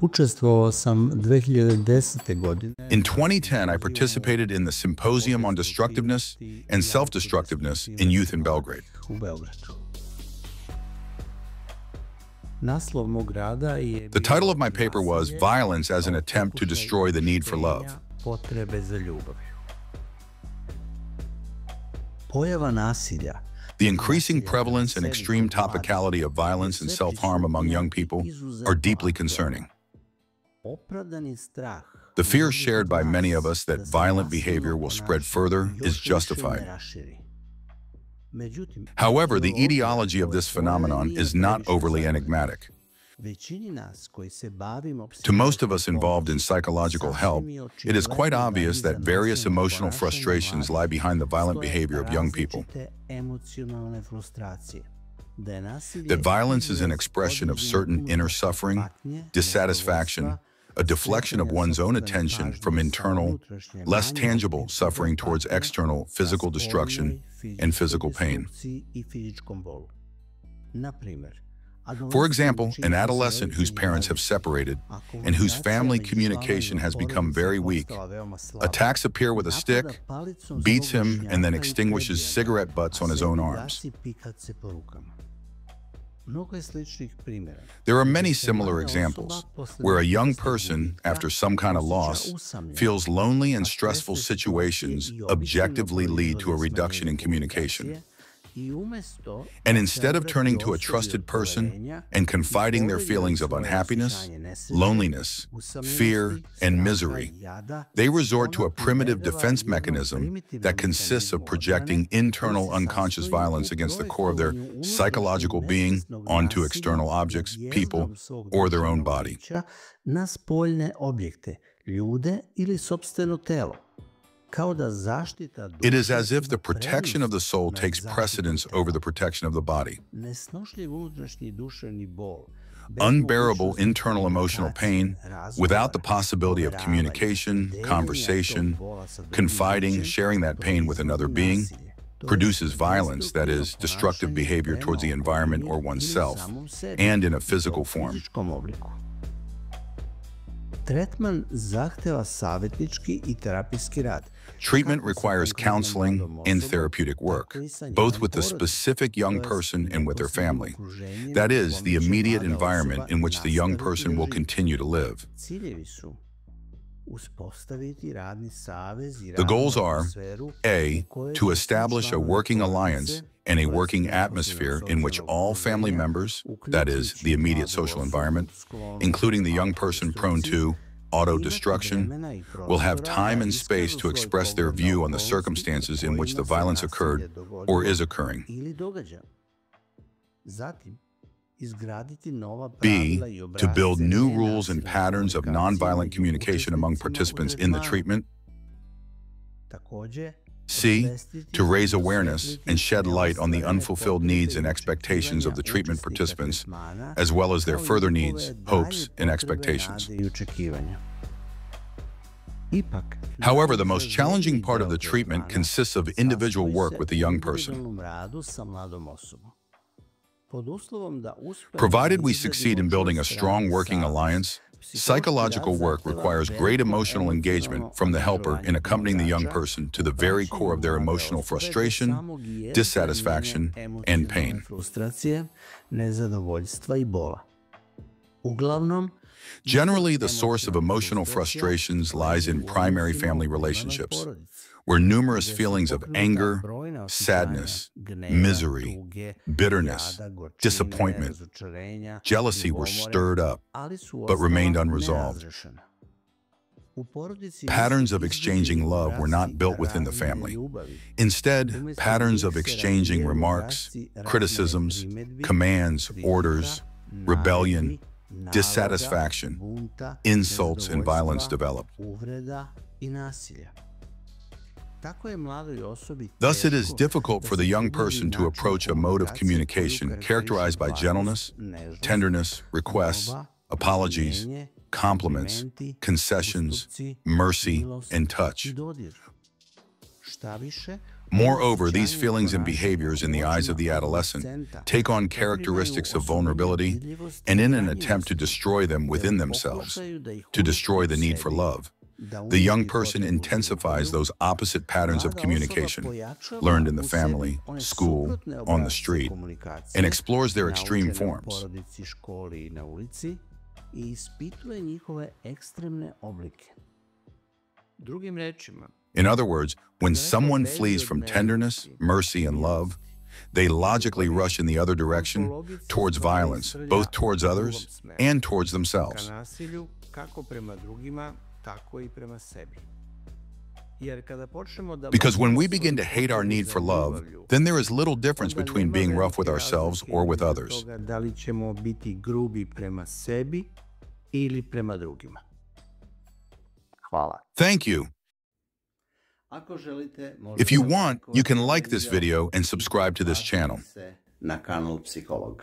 Učestvovao sam 2010. godine. In 2010, I participated in the Symposium on Destructiveness and Self-Destructiveness in Youth in Belgrade. U Beogradu. Naslov mog rada je The title of my paper was Violence as an Attempt to Destroy the Need for Love. Potrebe za ljubavlju. Pojava nasilja. The increasing prevalence and extreme topicality of violence and self-harm among young people are deeply concerning. Opravdani strah. The fear shared by many of us that violent behavior will spread further is justified. However, the etiology of this phenomenon is not overly enigmatic. To most of us involved in psychological help, it is quite obvious that various emotional frustrations lie behind the violent behavior of young people. That violence is an expression of certain inner suffering, dissatisfaction, a deflection of one's own attention from internal, less tangible suffering towards external physical destruction and physical pain. For example, an adolescent whose parents have separated and whose family communication has become very weak attacks a peer with a stick, beats him, and then extinguishes cigarette butts on his own arms. There are many similar examples where a young person, after some kind of loss, feels lonely and stressful situations objectively lead to a reduction in communication. And instead of turning to a trusted person and confiding their feelings of unhappiness, loneliness, fear, and misery, they resort to a primitive defense mechanism that consists of projecting internal unconscious violence against the core of their psychological being onto external objects, people, or their own body. Na spoljne objekte, ljude ili sopstveno telo. It is as if the protection of the soul takes precedence over the protection of the body. Unbearable internal emotional pain, without the possibility of communication, conversation, confiding, sharing that pain with another being, produces violence, that is, destructive behavior towards the environment or oneself, and in a physical form. Tretman zahteva savjetnički I terapijski rad. Treatment requires counseling and therapeutic work, both with the specific young person and with their family. That is, the immediate environment in which the young person will continue to live. The goals are, A, to establish a working alliance and a working atmosphere in which all family members, that is, the immediate social environment, including the young person prone to auto-destruction, will have time and space to express their view on the circumstances in which the violence occurred or is occurring. B, to build new rules and patterns of nonviolent communication among participants in the treatment. C, to raise awareness and shed light on the unfulfilled needs and expectations of the treatment participants, as well as their further needs, hopes, and expectations. However, the most challenging part of the treatment consists of individual work with the young person. Provided we succeed in building a strong working alliance, psychological work requires great emotional engagement from the helper in accompanying the young person to the very core of their emotional frustration, dissatisfaction, and pain. Generally, the source of emotional frustrations lies in primary family relationships, where numerous feelings of anger, sadness, misery, bitterness, disappointment, jealousy were stirred up, but remained unresolved. Patterns of exchanging love were not built within the family. Instead, patterns of exchanging remarks, criticisms, commands, orders, rebellion, dissatisfaction, insults, and violence developed. Thus, it is difficult for the young person to approach a mode of communication characterized by gentleness, tenderness, requests, apologies, compliments, concessions, mercy, and touch. Moreover, these feelings and behaviors in the eyes of the adolescent take on characteristics of vulnerability, and in an attempt to destroy them within themselves, to destroy the need for love, the young person intensifies those opposite patterns of communication, learned in the family, school, on the street, and explores their extreme forms. In other words, when someone flees from tenderness, mercy, and love, they logically rush in the other direction, towards violence, both towards others and towards themselves. Because when we begin to hate our need for love, then there is little difference between being rough with ourselves or with others. Thank you. If you want, you can like this video and subscribe to this channel. Na kanal Psiholog.